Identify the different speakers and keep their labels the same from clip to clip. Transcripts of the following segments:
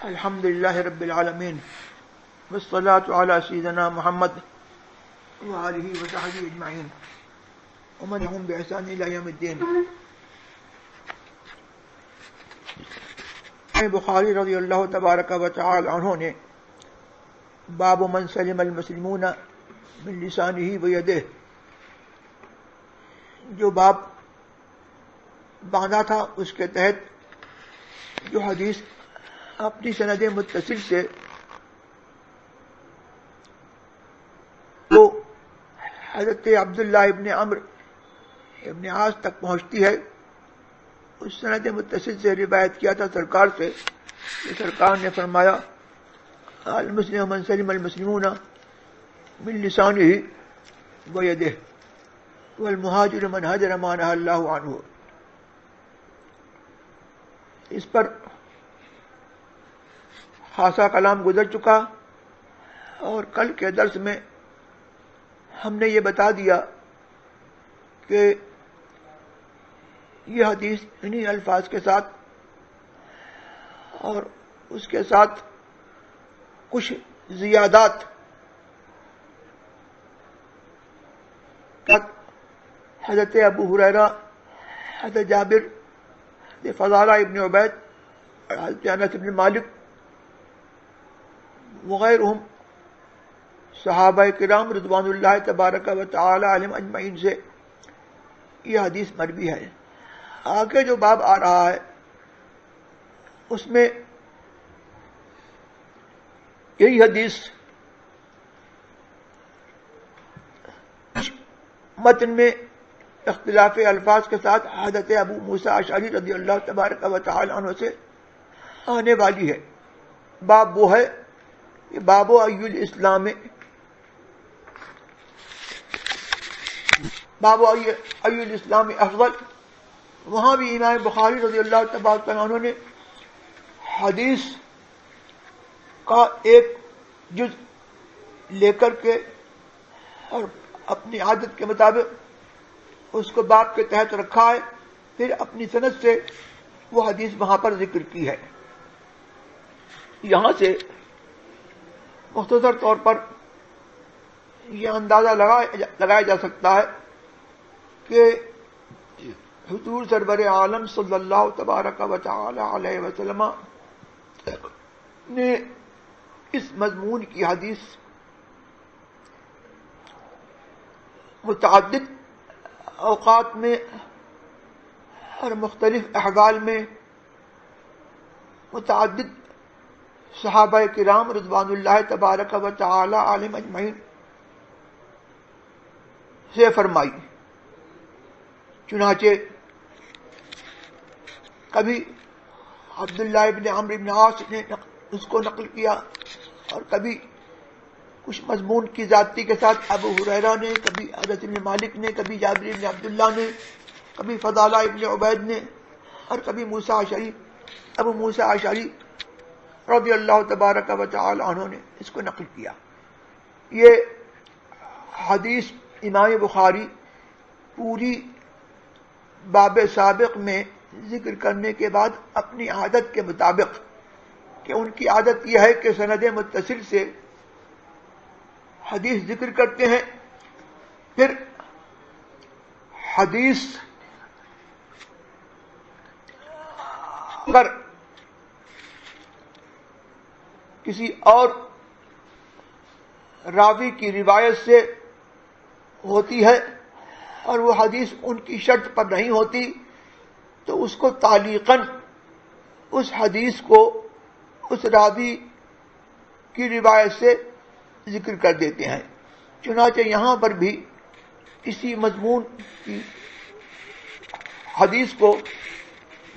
Speaker 1: الحمد للہ رب العالمین والصلاة علی سیدنا محمد وآلہ وصحبہ اجمعین ومن تبعهم بإحسان الی یوم الدین۔ بخاری رضی اللہ تبارک و تعالی عنہ نے باب من سلم المسلمون من لسانہ و یدہ جو باب باندھا تھا اس کے تحت جو حدیث اپنی سند متصل سے وہ حضرت عبداللہ ابن عمرو ابن عاص تک پہنچتی ہے، اس سند متصل سے روایت کیا تھا سرکار سے کہ سرکار نے فرمایا المسلم من سلم المسلمون من لسانہ و یدہ والمہاجر من ہجر ما نہی اللہ عنہ۔ اس پر خاصا کلام گزر چکا اور کل کے درس میں ہم نے یہ بتا دیا کہ یہ حدیث انہی الفاظ کے ساتھ اور اس کے ساتھ کچھ زیادات حضرت ابو ہریرہ، حضرت جابر، حضرت فضالہ ابن عبید، حضرت انس ابن مالک وغیرہم صحابہ کرام رضوان اللہ تبارک و تعالی علیہم اجمعین سے یہ حدیث مروی ہے۔ آگے جو باب آ رہا ہے اس میں یہی حدیث متن میں اختلاف الفاظ کے ساتھ حضرت ابو موسیٰ اشعری رضی اللہ تبارک و تعالی عنہ سے آنے والی ہے۔ باب وہ ہے کہ باب ای الاسلام افضل۔ وہاں بھی امام بخاری رضی اللہ تبارک عنہ نے حدیث کا ایک جز لے کر کے اور اپنی عادت کے مطابق اس کو باب کے تحت رکھا ہے، پھر اپنی سند سے وہ حدیث وہاں پر ذکر کی ہے۔ یہاں سے مختصر طور پر یہ اندازہ لگایا جا سکتا ہے کہ حضور سرور عالم صلی اللہ تبارک و تعالی علیہ وسلم نے اس مضمون کی حدیث متعدد اوقات میں اور مختلف احوال میں متعدد صحابہ کرام رضوان اللہ تبارک و تعالی علیہم اجمعین سے فرمائی۔ چنانچہ کبھی عبداللہ ابن عمرو ابن عاص نے اس کو نقل کیا اور کبھی کچھ مضمون کی ذاتی کے ساتھ ابو ہریرہ نے، کبھی انس ابن مالک نے، کبھی جابر ابن عبداللہ نے، کبھی فضالہ ابن عبید نے اور کبھی ابو موسیٰ اشعری رضی اللہ تبارک و تعالی عنہ نے اس کو نقل کیا۔ یہ حدیث امام بخاری پوری باب سابق میں ذکر کرنے کے بعد اپنی عادت کے مطابق کہ ان کی عادت یہ ہے کہ سند متصل سے حدیث ذکر کرتے ہیں، پھر حدیث اگر کسی اور راوی کی روایت سے ہوتی ہے اور وہ حدیث ان کی شرط پر نہیں ہوتی تو اس کو تعلیقاً اس حدیث کو اس راوی کی روایت سے ذکر کر دیتے ہیں۔ چنانچہ یہاں پر بھی اسی مضمون کی حدیث کو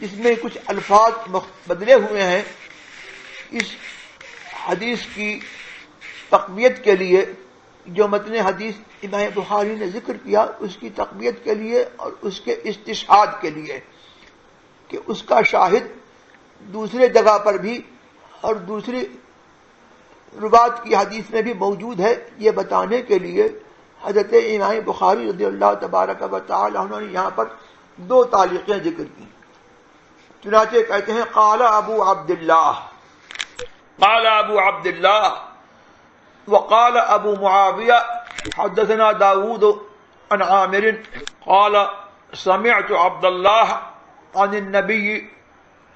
Speaker 1: جس میں کچھ الفاظ بدلے ہوئے ہیں، اس حدیث کی تقویت کے لیے جو متن حدیث امام بخاری نے ذکر کیا، اس کی تقویت کے لیے اور اس کے استشہاد کے لیے کہ اس کا شاہد دوسرے جگہ پر بھی اور دوسری روایت کی حدیث میں بھی موجود ہے، یہ بتانے کے لیے حضرت امام بخاری رضی اللہ تبارک و تعالی عنہ نے یہاں پر دو تعلیقیں ذکر کی۔ چنانچہ کہتے ہیں قال ابو عبداللہ، قال ابو عبد الله وقال ابو معاوية حدثنا داود عن عامر قال سمعت عبد الله عن النبي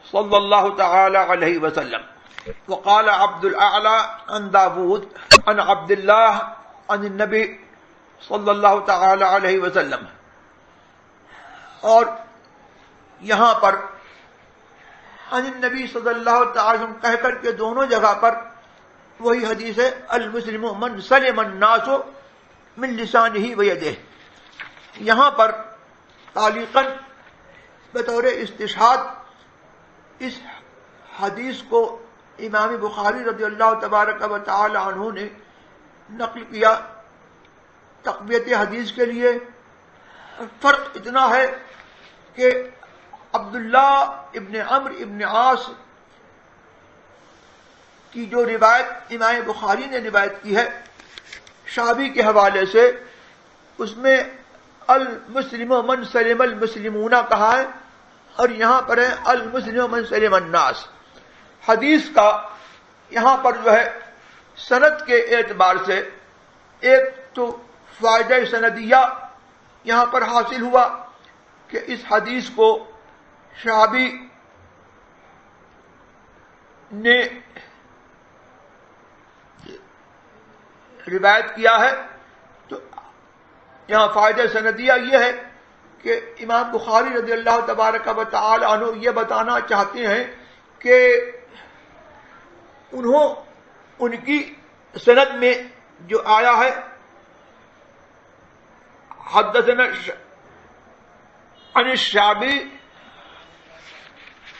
Speaker 1: صلى الله تعالى عليه وسلم وقال عبد الأعلى عن داود عن عبد الله عن النبي صلی اللہ تعالی علیہ وسلم. اور یہاں پر عن النبی صلی اللہ تعالی وسلم کہہ کر کے دونوں جگہ پر وہی حدیث ہے المسلم من سلم الناس من لسانہ ویدہ. یہاں پر تعلیقاً بطور استشہاد اس حدیث کو امام بخاری رضی اللہ تبارک و تعالی عنہ نے نقل کیا تقویت حدیث کے لیے. فرق اتنا ہے کہ عبداللہ ابن عمرو ابن عاص کی جو روایت امام بخاری نے روایت کی ہے شعبی کے حوالے سے، اس میں المسلم من سلم المسلمون کہا ہے اور یہاں پر ہے المسلم من سلم الناس. حدیث کا یہاں پر جو ہے سند کے اعتبار سے ایک تو فائدہ سندیہ یہاں پر حاصل ہوا کہ اس حدیث کو شعبی نے روایت کیا ہے. تو یہاں فائدہ سندیہ یہ ہے کہ امام بخاری رضی اللہ تبارک و تعالی عنہ یہ بتانا چاہتے ہیں کہ ان کی سند میں جو آیا ہے حدثنا عن الشعبی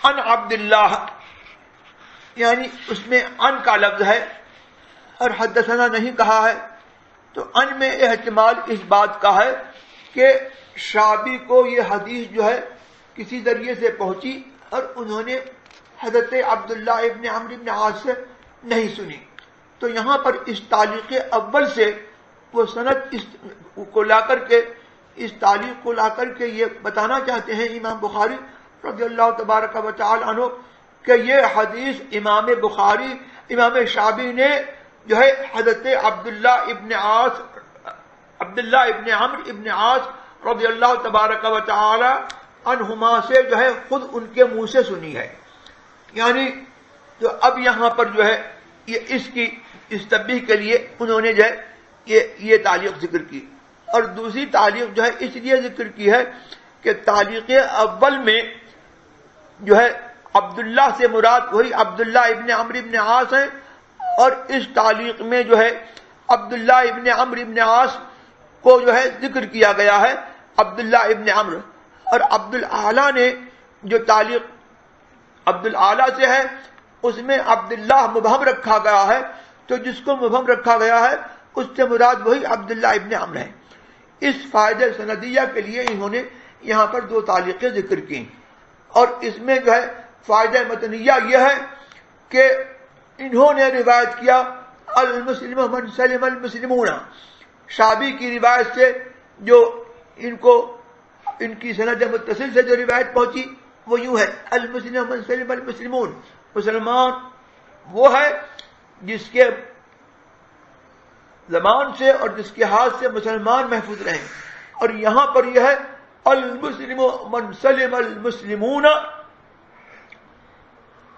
Speaker 1: عن عبداللہ، یعنی اس میں عن کا لفظ ہے اور حدثنا نہیں کہا ہے. تو عن میں احتمال اس بات کا ہے کہ شعبی کو یہ حدیث جو ہے کسی ذریعے سے پہنچی اور انہوں نے حضرت عبداللہ ابن عمرو ابن عاص سے نہیں سنی. تو یہاں پر اس تعلیق اول سے وہ سند کو لا کر کے اس تعلیق کو لا کر کے یہ بتانا چاہتے ہیں امام بخاری رضی اللہ تبارک و تعالی عنہ کہ یہ حدیث امام بخاری امام شعبی نے جو ہے حضرت عبداللہ ابن عمرو ابن عاص رضی اللہ تبارک و تعالی عنہما سے جو ہے خود ان کے منہ سے سنی ہے. یعنی جو اب یہاں پر جو ہے یہ اس کی تشبیہ کے لیے انہوں نے جو ہے یہ تعلیق ذکر کی. اور دوسری تعلیق جو ہے اس لیے ذکر کی ہے کہ تعلیق اول میں جو ہے عبداللہ سے مراد وہی عبداللہ ابن عمرو ابن عاص ہیں اور اس تعلیق میں جو ہے عبداللہ ابن عمرو ابن عاص کو جو ہے ذکر کیا گیا ہے عبداللہ ابن عمرو. اور عبدالعالی نے جو تعلیق عبدالعالی سے ہے اس میں عبداللہ مبہم رکھا گیا ہے. تو جس کو مبہم رکھا گیا ہے اس سے مراد وہی عبداللہ ابن عمرو ہے. اس فائدہ سندیہ کے لیے انہوں نے یہاں پر دو تعلیقیں ذکر کی. اور اس میں جو ہے فائدہ متنیہ یہ ہے کہ انہوں نے روایت کیا المسلم من سلم المسلمون. شعبی کی روایت سے جو ان کی سند متصل سے جو روایت پہنچی وہ یوں ہے المسلم من سلم المسلمون. مسلمان وہ ہے جس کے زبان سے اور جس کے ہاتھ سے مسلمان محفوظ رہیں. اور یہاں پر یہ ہے المسلم من سلم المسلمون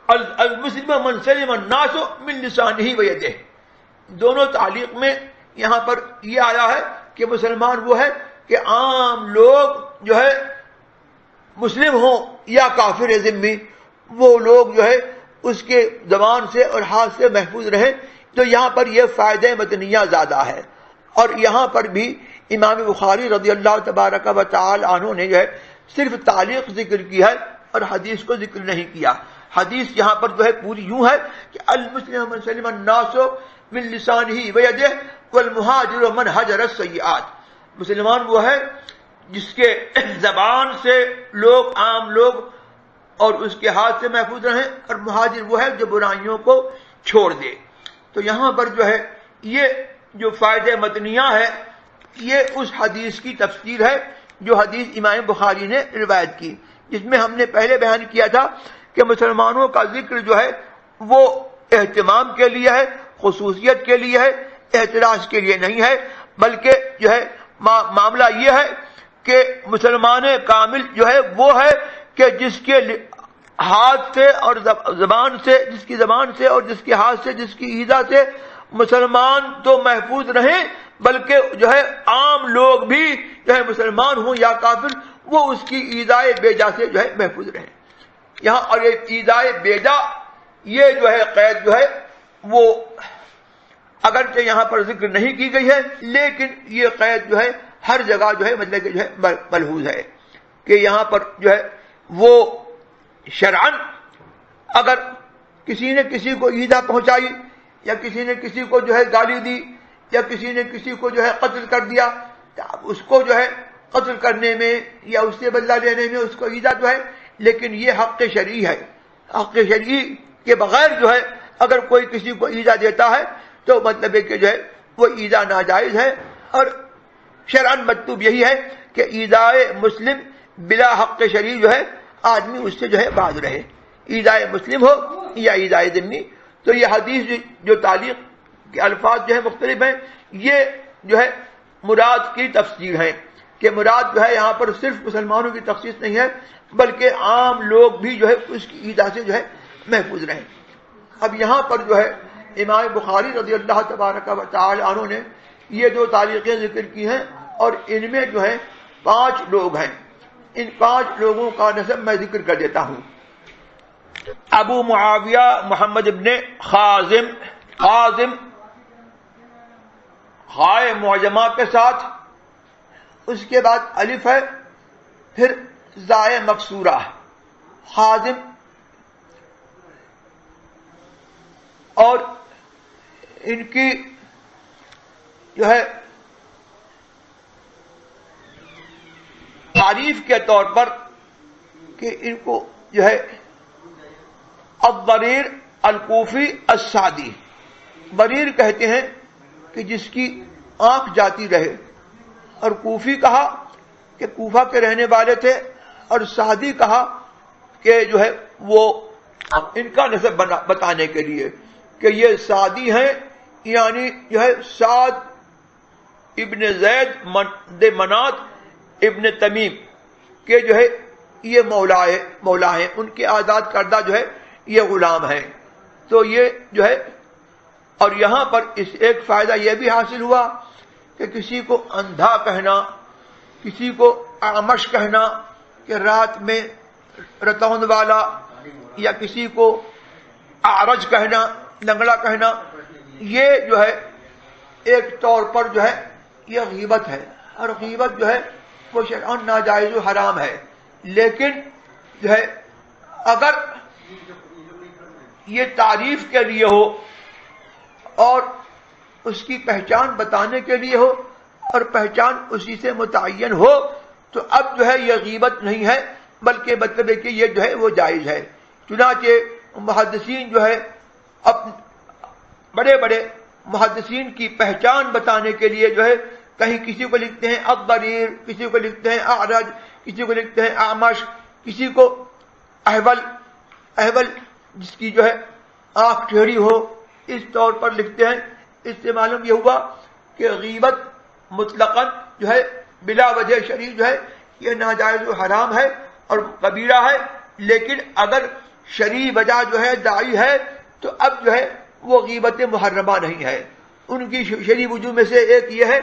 Speaker 1: المسلم من سلم الناس من لسانہ ویدہ. دونوں تعلیق میں یہاں پر یہ آیا ہے کہ مسلمان وہ ہے کہ عام لوگ جو ہے مسلم ہوں یا کافر ذمی وہ لوگ جو ہے اس کے زبان سے اور ہاتھ سے محفوظ رہیں. تو یہاں پر یہ فائدہ متنیہ زیادہ ہے. اور یہاں پر بھی امام بخاری رضی اللہ تبارک و تعالی عنہ نے جو ہے صرف تعلیق ذکر کی ہے اور حدیث کو ذکر نہیں کیا. حدیث یہاں پر جو ہے پوری یوں ہے کہ المسلم من سلم الناس من لسانہ ویدہ والمہاجر من حجر السیئات. مسلمان وہ ہے جس کے زبان سے لوگ عام لوگ اور اس کے ہاتھ سے محفوظ رہیں اور مہاجر وہ ہے جو برائیوں کو چھوڑ دے. تو یہاں پر جو ہے یہ جو فائدہ متنیہ ہے یہ اس حدیث کی تفسیر ہے جو حدیث امام بخاری نے روایت کی، جس میں ہم نے پہلے بیان کیا تھا کہ مسلمانوں کا ذکر جو ہے وہ اہتمام کے لیے ہے، خصوصیت کے لیے ہے، اعتراض کے لیے نہیں ہے، بلکہ جو ہے معاملہ یہ ہے کہ مسلمان کامل جو ہے وہ ہے کہ جس کے ہاتھ سے اور زبان سے، جس کی زبان سے اور جس کے ہاتھ سے، جس کی ایذا سے مسلمان تو محفوظ رہیں، بلکہ جو ہے عام لوگ بھی جو ہے مسلمان ہوں یا کافر، وہ اس کی ایذائے بیجا سے جو ہے محفوظ رہیں۔ یہاں اور یہ ایذائے بیجا، یہ جو ہے قید جو ہے وہ اگرچہ یہاں پر ذکر نہیں کی گئی ہے، لیکن یہ قید جو ہے ہر جگہ جو ہے مطلب کہ جو ہے ملحوظ ہے کہ یہاں پر جو ہے وہ شرعاً اگر کسی نے کسی کو ایذا پہنچائی یا کسی نے کسی کو جو ہے گالی دی یا کسی نے کسی کو جو ہے قتل کر دیا، تو اب اس کو جو ہے قتل کرنے میں یا اس سے بدلہ لینے میں اس کو ایذا جو ہے، لیکن یہ حق شرعی ہے۔ حق شرعی کے بغیر جو ہے اگر کوئی کسی کو ایذا دیتا ہے تو مطلب ہے کہ جو ہے وہ ایذا ناجائز ہے، اور شرعاً مطلوب یہی ہے کہ ایذائے مسلم بلا حق شرعی جو ہے آدمی اس سے جو ہے باز رہے، ایذائے مسلم ہو یا ایذائے ذمی۔ تو یہ حدیث جو تعلیق کے الفاظ جو ہے مختلف ہیں، یہ جو ہے مراد کی تفسیر ہے کہ مراد جو ہے یہاں پر صرف مسلمانوں کی تخصیص نہیں ہے، بلکہ عام لوگ بھی جو ہے اس کی ایذا سے جو ہے محفوظ رہیں۔ اب یہاں پر جو ہے امام بخاری رضی اللہ تبارک و تعالی عنہ نے یہ دو تعلیقیں ذکر کی ہیں، اور ان میں جو ہے 5 لوگ ہیں۔ ان 5 لوگوں کا نسب میں ذکر کر دیتا ہوں۔ ابو معاویہ محمد ابن خازم، خازم خائے معجمہ کے ساتھ، اس کے بعد الف ہے، پھر زائے مکسورہ، خازم، اور ان کی جو ہے تعریف کے طور پر کہ ان کو جو ہے الضریر الکوفی السعدی، ضریر کہتے ہیں کہ جس کی آنکھ جاتی رہے، اور کوفی کہا کہ کوفہ کے رہنے والے تھے، اور سعدی کہا کہ جو ہے وہ ان کا نسب بتانے کے لیے کہ یہ سعدی ہیں، یعنی جو ہے سعد ابن زید منات ابن تمیم کہ جو ہے یہ مولا ہیں، ان کے آزاد کردہ جو ہے یہ غلام ہیں۔ تو یہ جو ہے، اور یہاں پر اس ایک فائدہ یہ بھی حاصل ہوا کہ کسی کو اندھا کہنا، کسی کو اعمش کہنا کہ رات میں رتوند والا، یا کسی کو اعرج کہنا، لنگڑا کہنا، یہ جو ہے ایک طور پر جو ہے یہ غیبت ہے، اور غیبت جو ہے وہ شرعاً ناجائز و حرام ہے، لیکن جو ہے اگر یہ تعریف کے لیے ہو اور اس کی پہچان بتانے کے لیے ہو اور پہچان اسی سے متعین ہو، تو اب جو ہے یہ غیبت نہیں ہے، بلکہ مطلب ہے کہ یہ جو ہے وہ جائز ہے۔ چنانچہ محدثین جو ہے بڑے بڑے محدثین کی پہچان بتانے کے لیے جو ہے کہیں کسی کو لکھتے ہیں الضریر، کسی کو لکھتے ہیں اعرج، کسی کو لکھتے ہیں اعمش، کسی کو احول جس کی جو ہے آنکھ ٹیڑھی ہو، اس طور پر لکھتے ہیں۔ اس سے معلوم یہ ہوا کہ غیبت مطلقاً جو ہے بلا وجہ شرعی جو ہے یہ ناجائز و حرام ہے اور کبیرہ ہے، لیکن اگر شرعی وجہ جو ہے داعی ہے تو اب جو ہے وہ غیبت محرمہ نہیں ہے۔ ان کی شرعی وجوہ میں سے ایک یہ ہے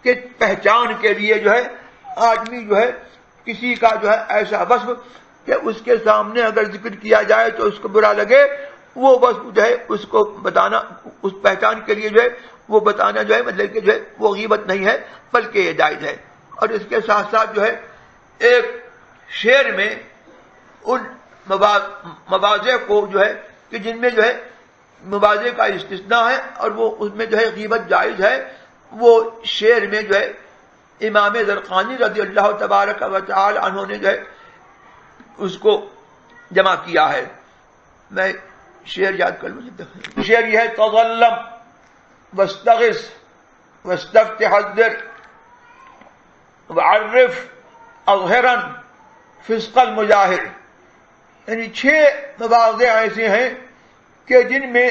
Speaker 1: کہ پہچان کے لیے جو ہے آدمی جو ہے کسی کا جو ہے ایسا وصف کہ اس کے سامنے اگر ذکر کیا جائے تو اس کو برا لگے، وہ وصف جو ہے اس کو بتانا، اس پہچان کے لیے جو ہے وہ بتانا جو ہے مطلب کہ جو ہے وہ غیبت نہیں ہے بلکہ یہ جائز ہے۔ اور اس کے ساتھ ساتھ جو ہے ایک شعر میں ان مواضع کو جو ہے کہ جن میں جو ہے مواضع کا استثناء ہے اور وہ اس میں جو ہے غیبت جائز ہے، وہ شعر میں جو ہے امام زرقانی رضی اللہ تبارک و تعالی عنہ نے جو ہے اس کو جمع کیا ہے۔ میں شعر یاد کر لوں، شعر یہ ہے: تظلم واستغث واستفت حذر وعرف اظہرا فسق المجاہر، یعنی 6 مواضع ایسے ہیں کہ جن میں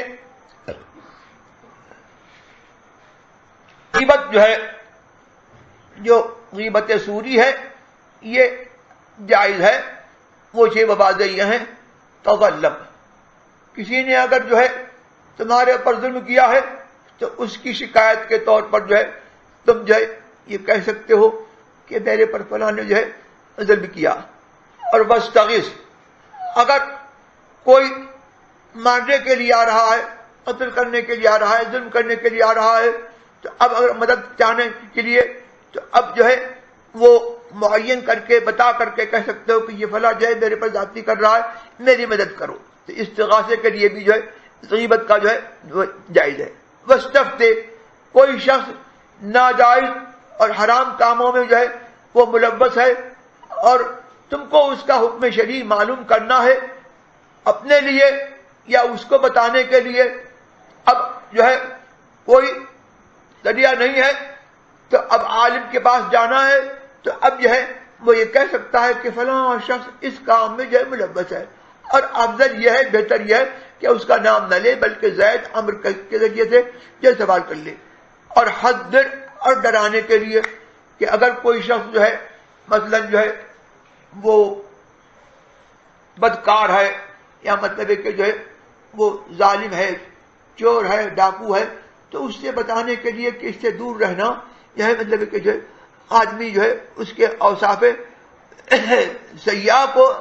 Speaker 1: غیبت جو ہے، جو غیبت سوری ہے، یہ جائز ہے. وہ چھ مواضع یہ ہیں. تظلم، کسی نے اگر جو ہے تمہارے اوپر ظلم کیا ہے تو اس کی شکایت کے طور پر جو ہے تم جو ہے یہ کہہ سکتے ہو کہ میرے پر فلاں نے جو ہے ظلم کیا. اور واستغیث، اگر کوئی مارنے کے لیے آ رہا ہے، قتل کرنے کے لیے آ رہا ہے، ظلم کرنے کے لیے آ رہا ہے، تو اب اگر مدد چاہنے کے لیے تو اب جو ہے وہ معین کر کے بتا کر کے کہہ سکتے ہو کہ یہ فلاں جو ہے میرے پر زیادتی کر رہا ہے، میری مدد کرو. تو استغاثے کے لیے بھی جو ہے غیبت کا جو ہے وہ جائز ہے. واستفتِ، کوئی شخص ناجائز اور حرام کاموں میں جو ہے وہ ملوث ہے اور تم کو اس کا حکم شرعی معلوم کرنا ہے اپنے لیے یا اس کو بتانے کے لیے، اب جو ہے کوئی ذریعہ نہیں ہے تو اب عالم کے پاس جانا ہے، تو اب جو ہے وہ یہ کہہ سکتا ہے کہ فلاں شخص اس کام میں جو ہے ملوث ہے، اور افضل یہ ہے، بہتر یہ ہے کہ اس کا نام نہ لے بلکہ زید امر کے ذریعے سے یہ سوال کر لے. اور حذر، اور ڈرانے کے لیے کہ اگر کوئی شخص جو ہے مثلا جو ہے وہ بدکار ہے، یا مطلب ہے کہ جو ہے وہ ظالم ہے، چور ہے، ڈاکو ہے، تو اس سے بتانے کے لیے کہ اس سے دور رہنا، یہ ہے مطلب ہے کہ جو ہے آدمی جو ہے اس کے اوصاف سیاح کو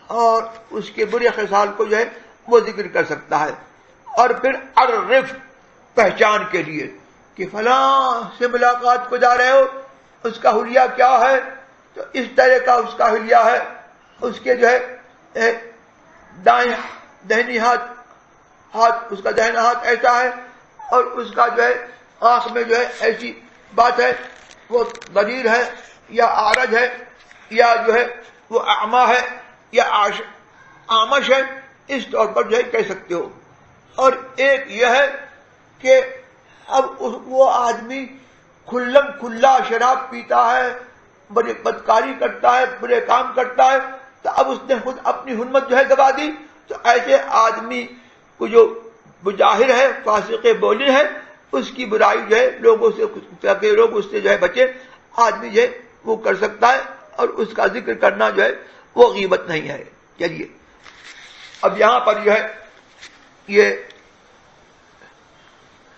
Speaker 1: اور اس کے برے خصال کو جو ہے وہ ذکر کر سکتا ہے. اور پھر عرف، پہچان کے لیے کہ فلاں سے ملاقات کو جا رہے ہو، اس کا حلیہ کیا ہے، تو اس طرح کا اس کا حلیہ ہے، اس کے جو ہے دہنی ہاتھ اس کا دہنا ہاتھ ایسا ہے، اور اس کا جو ہے آنکھ میں جو ہے ایسی بات ہے، وہ ضریر ہے یا عارج ہے یا جو ہے وہ اعمی ہے یا آمش ہے، اس طور پر جو ہے کہہ سکتے ہو. اور ایک یہ ہے کہ اب وہ آدمی کھلم کھلا شراب پیتا ہے، بڑی بدکاری کرتا ہے، برے کام کرتا ہے، تو اب اس نے خود اپنی حرمت جو ہے گوا دی. تو ایسے آدمی کو جو مجاہر ہے، فاسق بولی ہے، اس کی برائی جو ہے لوگوں سے، تاکہ لوگ اس سے جو ہے بچے، آدمی جو ہے وہ کر سکتا ہے، اور اس کا ذکر کرنا جو ہے وہ غیبت نہیں ہے. چلیے اب یہاں پر جو ہے یہ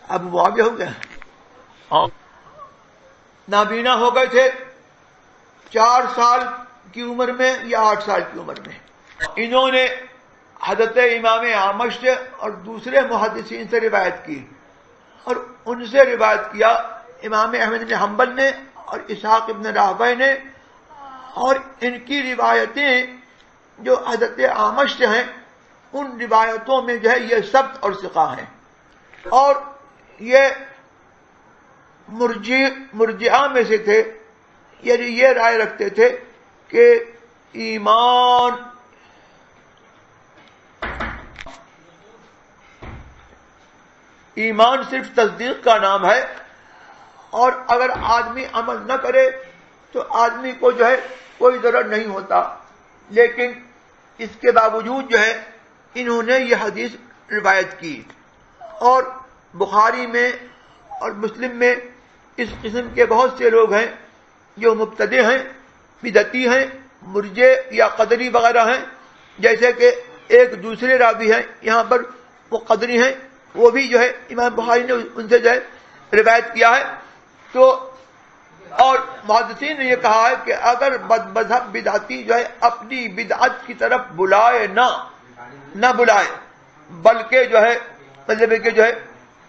Speaker 1: اب معاویہ ہو گیا، نابینا ہو گئے تھے 4 سال کی عمر میں یا 8 سال کی عمر میں. انہوں نے حضرت امام اعمش سے اور دوسرے محدثین سے روایت کی، اور ان سے روایت کیا امام احمد بن حنبل نے اور اسحاق ابن راہویہ نے. اور ان کی روایتیں جو حضرت اعمش سے ہیں، ان روایتوں میں جو ہے یہ ثبت اور ثقہ ہیں. اور یہ مرجئہ میں سے تھے، یعنی یہ رائے رکھتے تھے کہ ایمان صرف تصدیق کا نام ہے، اور اگر آدمی عمل نہ کرے تو آدمی کو جو ہے کوئی ضرر نہیں ہوتا. لیکن اس کے باوجود جو ہے انہوں نے یہ حدیث روایت کی. اور بخاری میں اور مسلم میں اس قسم کے بہت سے لوگ ہیں جو مبتدع ہیں، بدعتی ہیں، مرجئ یا قدری وغیرہ ہیں. جیسے کہ ایک دوسرے راوی ہیں یہاں پر، وہ قدری ہیں، وہ بھی جو ہے امام بخاری نے ان سے جو ہے روایت کیا ہے. تو اور محدثین نے یہ کہا ہے کہ اگر مذہب بدعتی جو ہے اپنی بدعت کی طرف بلائے نہ بلائے، بلکہ جو ہے مطلب کہ جو ہے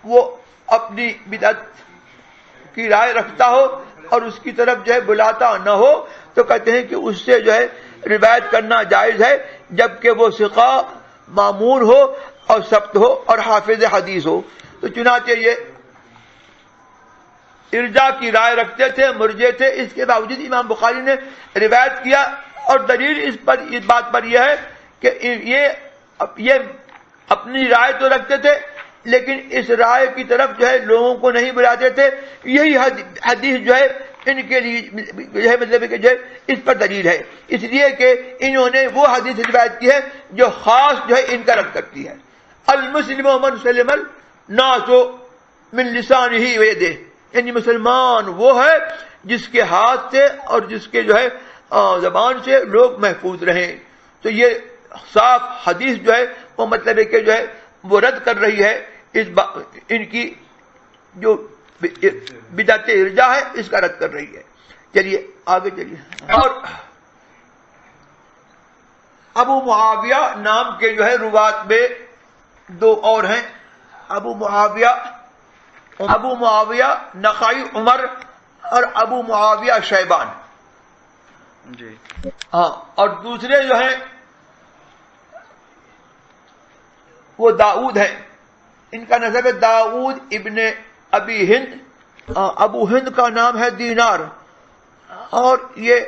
Speaker 1: وہ اپنی بدعت کی رائے رکھتا ہو اور اس کی طرف جو ہے بلاتا نہ ہو، تو کہتے ہیں کہ اس سے جو ہے روایت کرنا جائز ہے، جبکہ وہ ثقہ مامون ہو اور ثبت ہو اور حافظ حدیث ہو. تو چنانچہ یہ ارجاء کی رائے رکھتے تھے، مرجئ تھے، اس کے باوجود امام بخاری نے روایت کیا. اور دلیل اس بات پر یہ ہے کہ یہ اپنی رائے تو رکھتے تھے، لیکن اس رائے کی طرف جو ہے لوگوں کو نہیں بلاتے تھے. یہی حدیث جو ہے ان کے لیے جو ہے مطلب کہ جو ہے اس پر دلیل ہے، اس لیے کہ انہوں نے وہ حدیث روایت کی ہے جو خاص جو ہے ان کا رد کرتی ہے. المسلم من سلم الناس من لسانه ویدہ، یعنی مسلمان وہ ہے جس کے ہاتھ سے اور جس کے جو ہے زبان سے لوگ محفوظ رہیں. تو یہ صاف حدیث جو ہے وہ مطلب ہے کہ جو ہے وہ رد کر رہی ہے ان کی جو بدعت ارجاء ہے، اس کا رد کر رہی ہے. چلیے آگے چلیے. اور ابو معاویہ نام کے جو ہے روات میں دو اور ہیں. ابو معاویہ نخائی عمر اور ابو معاویہ شیبان جی. ہاں، اور دوسرے جو ہیں وہ داؤد ہے. ان کا نسب ہے داؤد ابن ابی ہند. ابو ہند کا نام ہے دینار، اور یہ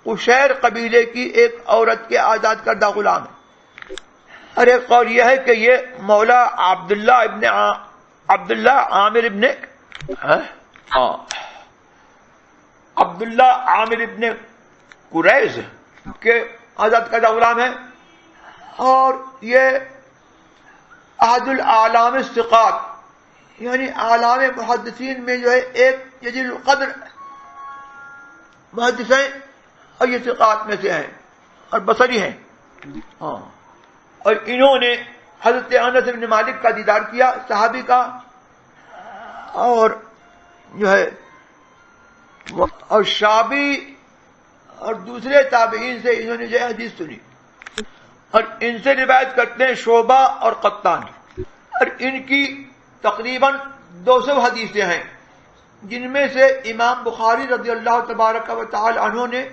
Speaker 1: قشیر قبیلے کی ایک عورت کے آزاد کردہ غلام ہے. اور ایک قول یہ ہے کہ یہ مولا عبداللہ عامر ابن قریظ کے آزاد کردہ غلام ہے. اور یہ احد العالم الثقات، یعنی عالم محدثین میں جو ہے ایک جلیل القدر محدث ہیں، اور یہ ثقات میں سے ہیں اور بصری ہیں. ہاں، اور انہوں نے حضرت انس بن مالک کا دیدار کیا، صحابی کا، اور جو ہے اور شعبی اور دوسرے تابعین سے انہوں نے جو ہے حدیث سنی. اور ان سے روایت کرتے ہیں شعبہ اور قطان. اور ان کی تقریباً 200 حدیثیں ہیں، جن میں سے امام بخاری رضی اللہ تبارک و تعالی عنہ نے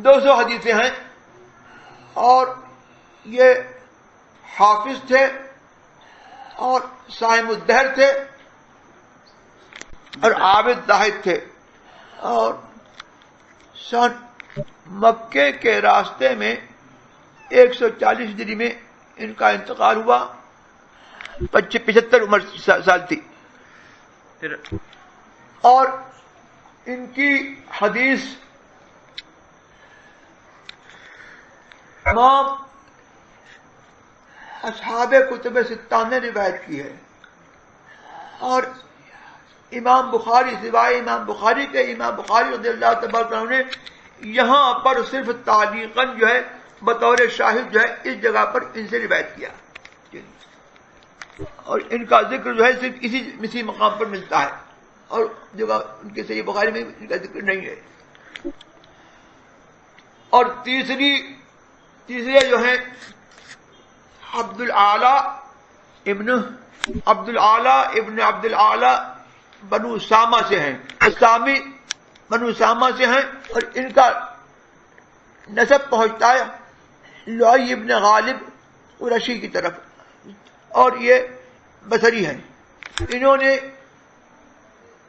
Speaker 1: 200 حدیثیں ہیں. اور یہ حافظ تھے اور صاحب الدہر تھے اور عابد زاہد تھے. اور سن مکے کے راستے میں 140 ہجری میں ان کا انتقال ہوا. 75 عمر سال تھی. اور ان کی حدیث تمام اصحاب کتب ستہ نے روایت کی ہے. اور امام بخاری سوائے امام بخاری کے امام بخاری رضی اللہ تبارک عنہ نے یہاں پر صرف تعلیقاً جو ہے بطور شاہد جو ہے اس جگہ پر ان سے روایت کیا. اور ان کا ذکر جو ہے صرف اسی مقام پر ملتا ہے، اور جگہ ان کے صحیح بخاری میں ان کا ذکر نہیں ہے. اور تیسرے جو ہیں عبد العالی ابن عبد العالی بنو سامہ سے ہیں، اسامی بنو سامہ سے ہیں. اور ان کا نسب پہنچتا ہے لؤی ابن غالب قرشی کی طرف، اور یہ بصری ہیں. انہوں نے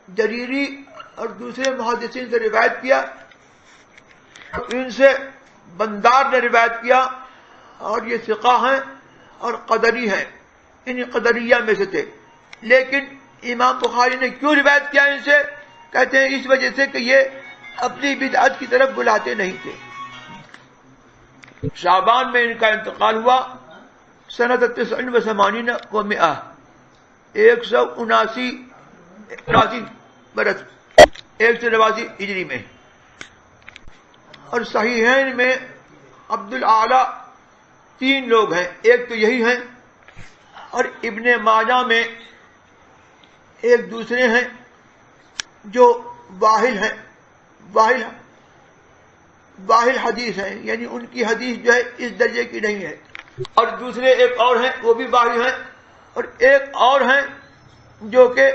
Speaker 1: جریری اور دوسرے محدثین سے روایت کیا. ان سے بندار نے روایت کیا، اور یہ ثقہ ہیں اور قدری ہیں، ان قدریہ میں سے تھے. لیکن امام بخاری نے کیوں روایت کیا ان سے؟ کہتے ہیں اس وجہ سے کہ یہ اپنی بدعت کی طرف بلاتے نہیں تھے. شعبان میں ان کا انتقال ہوا سنۃ 89 و 179 برس 189 ہجری میں. اور صحیحین میں عبد العالی 3 لوگ ہیں، ایک تو یہی ہیں، اور ابن ماجہ میں ایک دوسرے ہیں جو واہل ہیں، واہل حدیث ہیں، یعنی ان کی حدیث جو ہے اس درجے کی نہیں ہے. اور دوسرے ایک اور ہیں وہ بھی واہل ہیں. اور ایک اور ہیں جو کہ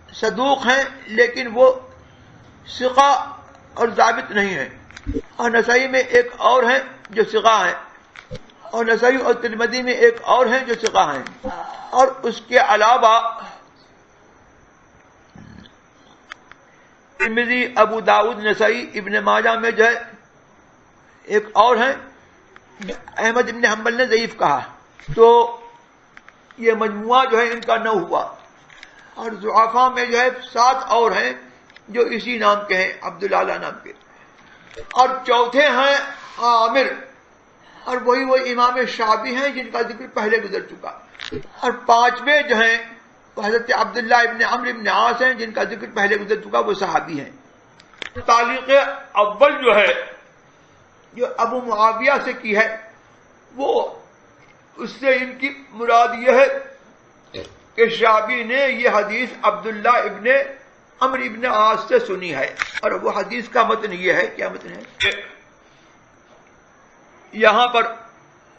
Speaker 1: صدوق ہیں لیکن وہ ثقہ اور ضابط نہیں ہیں. اور نسائی میں ایک اور ہیں جو ثقہ ہیں، اور نسائی اور ترمذی میں ایک اور ہیں جو ثقہ ہیں. اور اس کے علاوہ ترمذی، ابو داؤد، نسائی، ابن ماجہ میں جو ہے ایک اور ہیں، احمد ابن حنبل نے ضعیف کہا. تو یہ مجموعہ جو ہے ان کا 9 ہوا. اور ضعفاء میں جو ہے 7 اور ہیں جو اسی نام کے ہیں، عبد العالی نام کے. اور چوتھے ہیں اور وہی وہ امام شعبی ہیں جن کا ذکر پہلے گزر چکا. اور پانچویں جو ہیں وہ حضرت عبداللہ ابن عمرو ابن عاص ہیں جن کا ذکر پہلے گزر چکا، وہ صحابی ہیں. تعلیق اول جو ہے جو ابو معاویہ سے کی ہے، وہ اس سے ان کی مراد یہ ہے کہ شعبی نے یہ حدیث عبداللہ ابن عمرو ابن عاص سے سنی ہے. اور وہ حدیث کا متن یہ ہے، کیا متن ہے؟ یہاں پر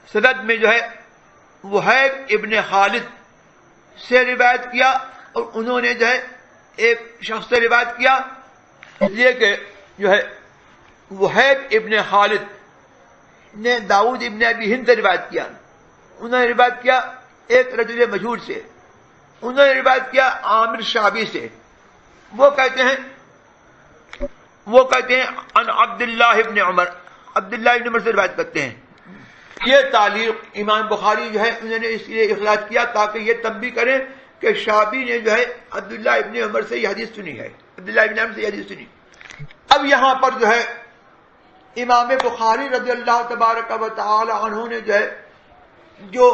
Speaker 1: سند میں جو ہے وہیب ابن خالد سے روایت کیا، اور انہوں نے جو ہے ایک شخص سے روایت کیا، یہ کہ جو ہے وہیب ابن خالد نے داؤد ابن ابی ہند سے روایت کیا. انہوں نے روایت کیا ایک رجل مجہول سے. انہوں نے روایت کیا عامر شعبی سے. وہ کہتے ہیں ان عبداللہ ابن عمر، عبداللہ ابن عمر سے روایت کرتے ہیں. یہ تعلیق امام بخاری جو ہے انہوں نے اس لیے اخراج کیا تاکہ یہ تنبیہ کریں کہ شعبی نے جو ہے عبداللہ ابن عمر سے یہ حدیث سنی ہے، عبداللہ ابن عمر سے یہ حدیث سنی. اب یہاں پر جو ہے امام بخاری رضی اللہ تبارک و تعالی عنہ نے جو ہے جو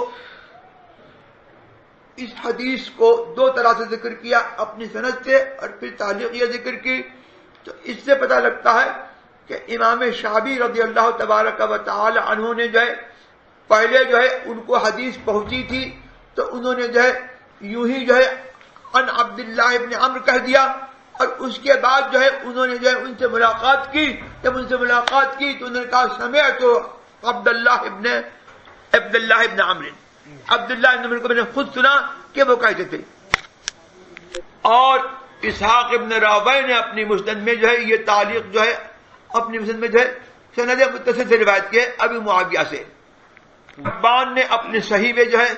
Speaker 1: اس حدیث کو دو طرح سے ذکر کیا، اپنی سند سے اور پھر تعلیق یہ ذکر کی، تو اس سے پتہ لگتا ہے کہ امام شعبی رضی اللہ تبارک و تعالی عنہ نے جو ہے پہلے جو ہے ان کو حدیث پہنچی تھی تو انہوں نے جو ہے یوں ہی جو ہے ان عبداللہ ابن عمرو کہہ دیا، اور اس کے بعد جو ہے انہوں نے جو ہے ان سے ملاقات کی. جب ان سے ملاقات کی تو انہوں نے کہا سمعت عبداللہ ابن عمرو، عبداللہ ابن عمرو کو میں نے خود سنا کہ وہ کہتے تھے. اور اسحاق ابن راویہ نے اپنی مسند میں جو ہے یہ تعلیق جو ہے اپنی مسند میں جو ہے سند متصل سے روایت کی ہے ابی معاویہ سے. حبان نے اپنے صحیح میں جو ہے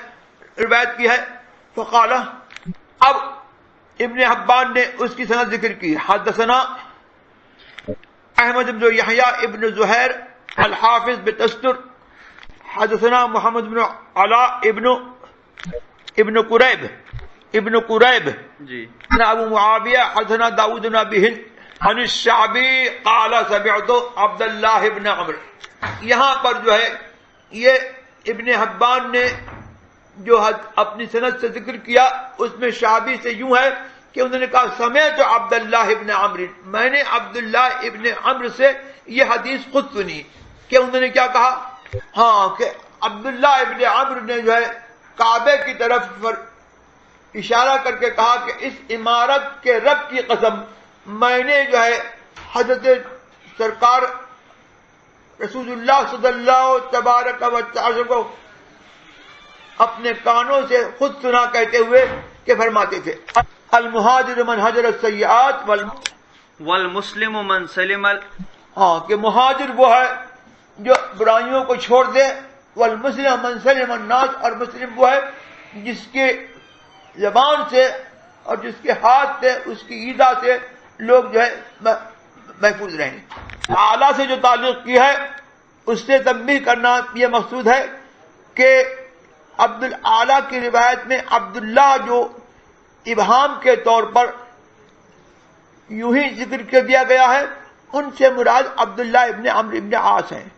Speaker 1: روایت کی ہے. فقال، اب ابن حبان نے اس کی سند ذکر کی. حدثنا احمد بن یحییٰ ابن زہیر الحافظ بتستر، حدثنا محمد بن علاء ابن قریب
Speaker 2: جی
Speaker 1: ابو معاویہ حدثنا داؤد بن ابی ہند عن الشعبی قال سمعت عبداللہ ابن عمرو. یہاں پر جو ہے یہ ابن حبان نے جو اپنی سند سے ذکر کیا اس میں شعبی سے یوں ہے کہ انہوں نے کہا سمعت عبداللہ ابن عمرو، میں نے عبداللہ ابن عمرو سے یہ حدیث خود سنی. کہ انہوں نے کیا کہا؟ ہاں کہ عبداللہ ابن عمرو نے جو ہے کعبے کی طرف اشارہ کر کے کہا کہ اس عمارت کے رب کی قسم میں نے جو ہے حضرت سرکار رسول اللہ صلی اللہ تبارک و تعالی کو اپنے کانوں سے خود سنا کہتے ہوئے کہ فرماتے تھے المہاجر من حجر السیئات
Speaker 2: والمسلم من سلم
Speaker 1: ہاں کہ مہاجر وہ ہے جو برائیوں کو چھوڑ دے، والمسلم من سلم الناس، اور مسلم وہ ہے جس کے زبان سے اور جس کے ہاتھ سے اس کی ایذا سے لوگ جو ہے محفوظ رہیں. اعلیٰ سے جو تعلق کی ہے اس سے تنبیہ کرنا یہ مقصود ہے کہ عبدالعالیٰ کی روایت میں عبداللہ جو ابہام کے طور پر یوں ہی ذکر کر دیا گیا ہے، ان سے مراد عبداللہ ابن عمرو ابن عاص ہیں،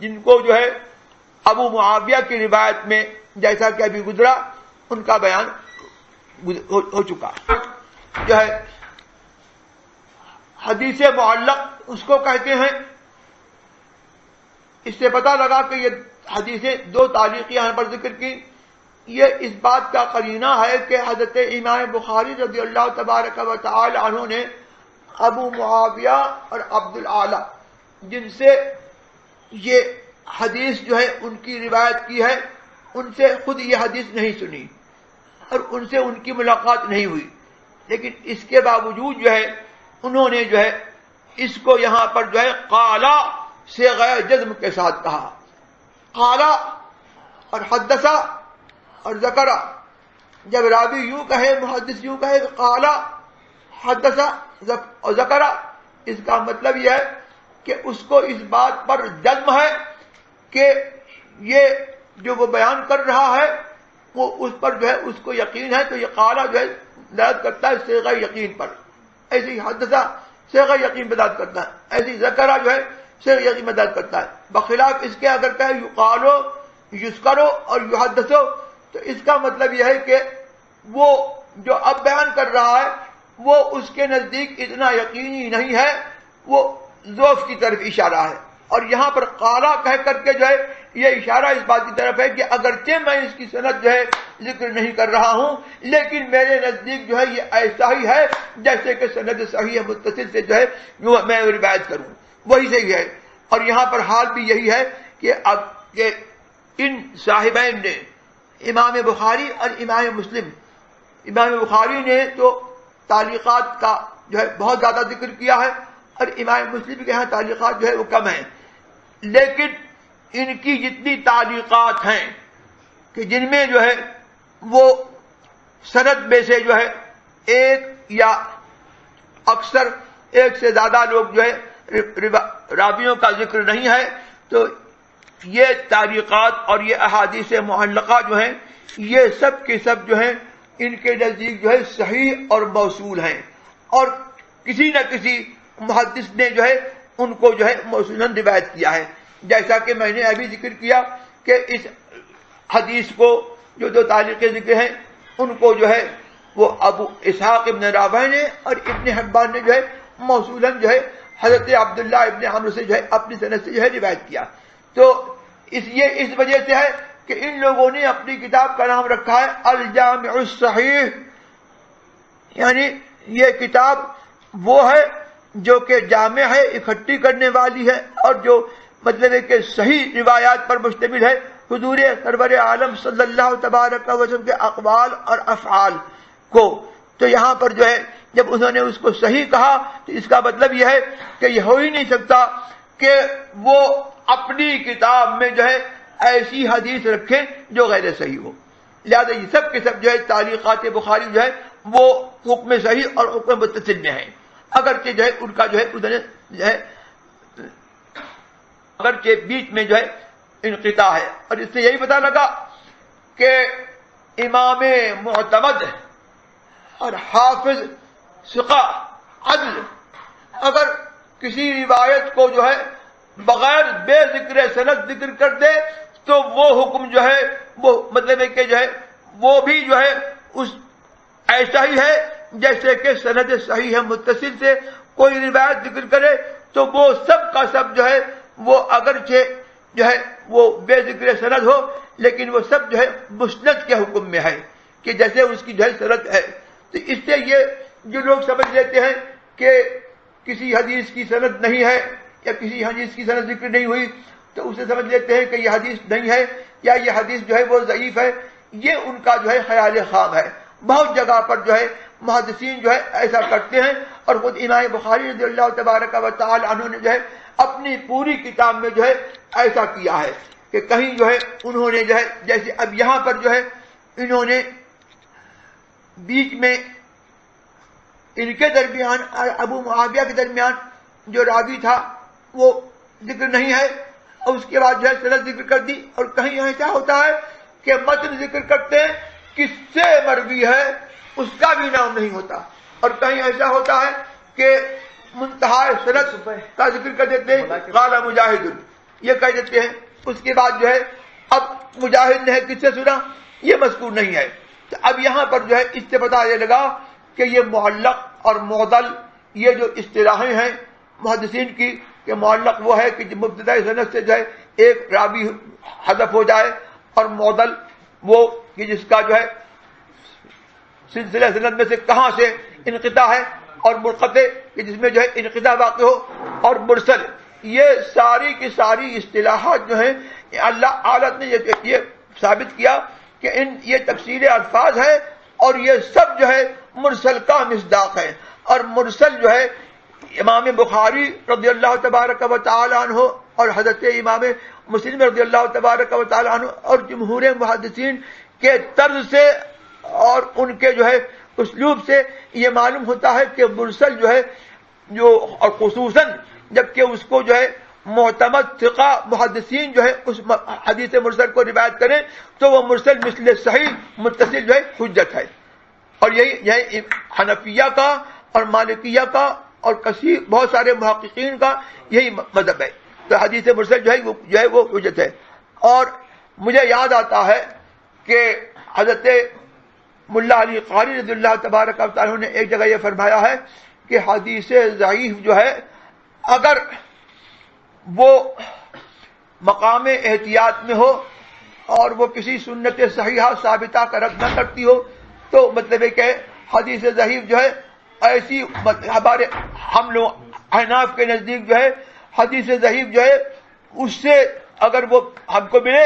Speaker 1: جن کو جو ہے ابو معاویہ کی روایت میں جیسا کہ ابھی گزرا ان کا بیان ہو چکا. جو ہے حدیث معلق اس کو کہتے ہیں. اس سے پتہ لگا کہ یہ حدیثیں دو تعلیق یہاں پر ذکر کی، یہ اس بات کا قرینہ ہے کہ حضرت امام بخاری رضی اللہ تبارک و تعالی عنہ نے ابو معاویہ اور عبدالعالیٰ جن سے یہ حدیث جو ہے ان کی روایت کی ہے، ان سے خود یہ حدیث نہیں سنی اور ان سے ان کی ملاقات نہیں ہوئی، لیکن اس کے باوجود جو ہے انہوں نے جو ہے اس کو یہاں پر جو ہے قالا سے غیر جزم کے ساتھ کہا. قالا اور حدثا اور ذکرا، جب راوی یوں کہے، محدث یوں کہے قالا حدثا اور ذکرا، اس کا مطلب یہ ہے کہ اس کو اس بات پر جزم ہے کہ یہ جو وہ بیان کر رہا ہے وہ اس پر جو ہے اس کو یقین ہے، تو یہ قالا جو ہے دلالت کرتا ہے صیغہ یقین پر. ایسی حدثا صیغہ یقین پر دلالت کرتا ہے، ایسی ذکرا جو ہے سے یقینی مدد کرتا ہے. بخلاف اس کے اگر کہے یقالو یذکرو اور یحدثو تو اس کا مطلب یہ ہے کہ وہ جو اب بیان کر رہا ہے وہ اس کے نزدیک اتنا یقینی نہیں ہے، وہ ضعف کی طرف اشارہ ہے. اور یہاں پر قالا کہہ کر کے جو ہے یہ اشارہ اس بات کی طرف ہے کہ اگرچہ میں اس کی سند جو ہے ذکر نہیں کر رہا ہوں لیکن میرے نزدیک جو ہے یہ ایسا ہی ہے جیسے کہ سند صحیح متصل سے جو ہے میں روایت کروں، وہی صحیح ہے. اور یہاں پر حال بھی یہی ہے کہ اب کہ ان صاحبین نے امام بخاری اور امام مسلم، امام بخاری نے تو تعلیقات کا جو ہے بہت زیادہ ذکر کیا ہے اور امام مسلم کے ہاں تعلیقات جو ہے وہ کم ہیں، لیکن ان کی جتنی تعلیقات ہیں کہ جن میں جو ہے وہ سند میں سے جو ہے ایک یا اکثر ایک سے زیادہ لوگ جو ہے راویوں کا ذکر نہیں ہے، تو یہ تعلیقات اور یہ احادیث معلقہ جو ہیں یہ سب کے سب جو ہیں ان کے نزدیک جو ہے صحیح اور موصول ہیں، اور کسی نہ کسی محدث نے جو ہے ان کو جو ہے موصولاً روایت کیا ہے. جیسا کہ میں نے ابھی ذکر کیا کہ اس حدیث کو جو دو تعلیقیں ذکر ہیں ان کو جو ہے وہ ابو اسحاق ابن راویہ نے اور ابن حبان نے جو ہے موصولاً جو ہے حضرت عبداللہ ابن عمرو سے جو ہے اپنی سند سے جو ہے روایت کیا. تو اس وجہ سے ہے کہ ان لوگوں نے اپنی کتاب کا نام رکھا ہے الجامع الصحیح، یعنی یہ کتاب وہ ہے جو کہ جامع ہے، اکٹھی کرنے والی ہے، اور جو مطلب ہے کہ صحیح روایات پر مشتمل ہے حضور سرور عالم صلی اللہ تبارک وسلم کے اقوال اور افعال کو. تو یہاں پر جو ہے جب انہوں نے اس کو صحیح کہا تو اس کا مطلب یہ ہے کہ یہ ہو ہی نہیں سکتا کہ وہ اپنی کتاب میں جو ہے ایسی حدیث رکھیں جو غیر صحیح ہو. لہذا یہ سب کے سب جو ہے تعلیقات بخاری جو ہے وہ حکم صحیح اور حکم متصل میں ہیں، اگرچہ جو ہے ان کا جو ہے اگرچہ بیچ میں جو ہے انقطاع ہے. اور اس سے یہی پتہ لگا کہ امام معتمد اور حافظ ثقہ عدل اگر کسی روایت کو جو ہے بغیر بے ذکر سند ذکر کر دے تو وہ حکم جو ہے وہ مطلب ہے کہ جو ہے وہ بھی جو ہے اس ایسا ہی ہے جیسے کہ سند صحیح ہے متصل سے کوئی روایت ذکر کرے تو وہ سب کا سب جو ہے وہ اگرچہ جو ہے وہ بے ذکر سند ہو لیکن وہ سب جو ہے مسند کے حکم میں ہے کہ جیسے اس کی جو ہے سند ہے. تو اس سے یہ جو لوگ سمجھ لیتے ہیں کہ کسی حدیث کی سند نہیں ہے یا کسی حدیث کی سند ذکر نہیں ہوئی تو اسے سمجھ لیتے ہیں کہ یہ حدیث نہیں ہے یا یہ حدیث جو ہے وہ ضعیف ہے، یہ ان کا جو ہے خیال خام ہے. بہت جگہ پر جو ہے محدثین جو ہے ایسا کرتے ہیں، اور خود امام بخاری رضی اللہ تبارک و تعالی عنہ نے جو ہے اپنی پوری کتاب میں جو ہے ایسا کیا ہے کہ کہیں جو ہے انہوں نے جو ہے جیسے اب یہاں پر جو ہے انہوں نے بیچ میں ان کے درمیان ابو معاویہ کے درمیان جو راوی تھا وہ ذکر نہیں ہے، اور اس کے بعد جو ہے سند ذکر کر دی. اور کہیں ایسا ہوتا ہے کہ متن ذکر کرتے ہیں کس سے مروی ہے اس کا بھی نام نہیں ہوتا، اور کہیں ایسا ہوتا ہے کہ منتہا سند کا ذکر کر دیتے ہیں قال مجاہد، یہ کہہ دیتے ہیں. اس کے بعد جو ہے اب مجاہد نے کس سے سنا یہ مذکور نہیں ہے. تو اب یہاں پر جو ہے اس سے پتہ یہ لگا کہ یہ معلق اور معضل یہ جو اصطلاحیں ہیں محدثین کی کہ معلق وہ ہے کہ مبتدائی سند سے جو ہے ایک راوی حذف ہو جائے، اور معضل وہ کہ جس کا جو ہے سلسلہ سند میں سے کہاں سے انقطاع ہے، اور منقطع کہ جس میں جو ہے انقطاع واقع ہو، اور مرسل. یہ ساری کی ساری اصطلاحات جو ہیں اللہ اعلیٰ نے یہ ثابت کیا کہ یہ تفصیل الفاظ ہے اور یہ سب جو ہے مرسل کا مصداق ہے. اور مرسل جو ہے امام بخاری رضی اللہ تبارک و تعالی عنہ اور حضرت امام مسلم رضی اللہ تبارک و تعالی عنہ اور جمہور محدثین کے طرز سے اور ان کے جو ہے اسلوب سے یہ معلوم ہوتا ہے کہ مرسل جو ہے جو اور خصوصاً جبکہ اس کو جو ہے معتمد ثقہ محدثین جو ہے اس حدیث مرسل کو روایت کریں تو وہ مرسل مثل صحیح متصل جو ہے حجت ہے. اور یہی حنفیہ کا اور مالکیہ کا اور کثیر بہت سارے محققین کا یہی مذہب ہے. تو حدیث مرسل جو ہے وہ حجت ہے. اور مجھے یاد آتا ہے کہ حضرت ملا علی قاری رضی اللہ تبارک و تعالیٰ نے ایک جگہ یہ فرمایا ہے کہ حدیث ضعیف جو ہے اگر وہ مقام احتیاط میں ہو اور وہ کسی سنت صحیحہ ثابتہ کا رد نہ کرتی ہو تو مطلب ہے کہ حدیث ضعیف جو ہے ایسی ہمارے ہم لوگ احناف کے نزدیک جو ہے حدیث ضعیف جو ہے اس سے اگر وہ ہم کو ملے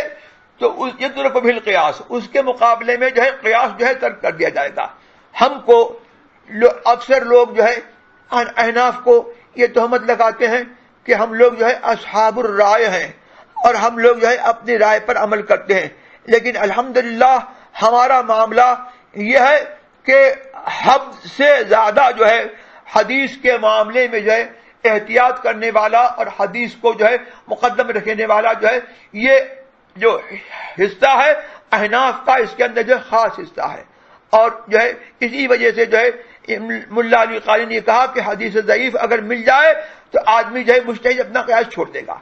Speaker 1: تو یترک بالقیاس اس کے مقابلے میں جو ہے قیاس جو ہے ترک کر دیا جائے گا. ہم کو اکثر لوگ جو ہے احناف کو یہ تہمت لگاتے ہیں کہ ہم لوگ جو ہے اصحاب الرائے ہیں اور ہم لوگ جو ہے اپنی رائے پر عمل کرتے ہیں. لیکن الحمدللہ ہمارا معاملہ یہ ہے کہ حد سے زیادہ جو ہے حدیث کے معاملے میں جو ہے احتیاط کرنے والا اور حدیث کو جو ہے مقدم رکھنے والا جو ہے یہ جو حصہ ہے احناف کا اس کے اندر جو ہے خاص حصہ ہے. اور جو ہے اسی وجہ سے جو ہے ملا علی قاری نے کہا کہ حدیث ضعیف اگر مل جائے تو آدمی جو ہے مجتہد اپنا قیاس چھوڑ دے گا.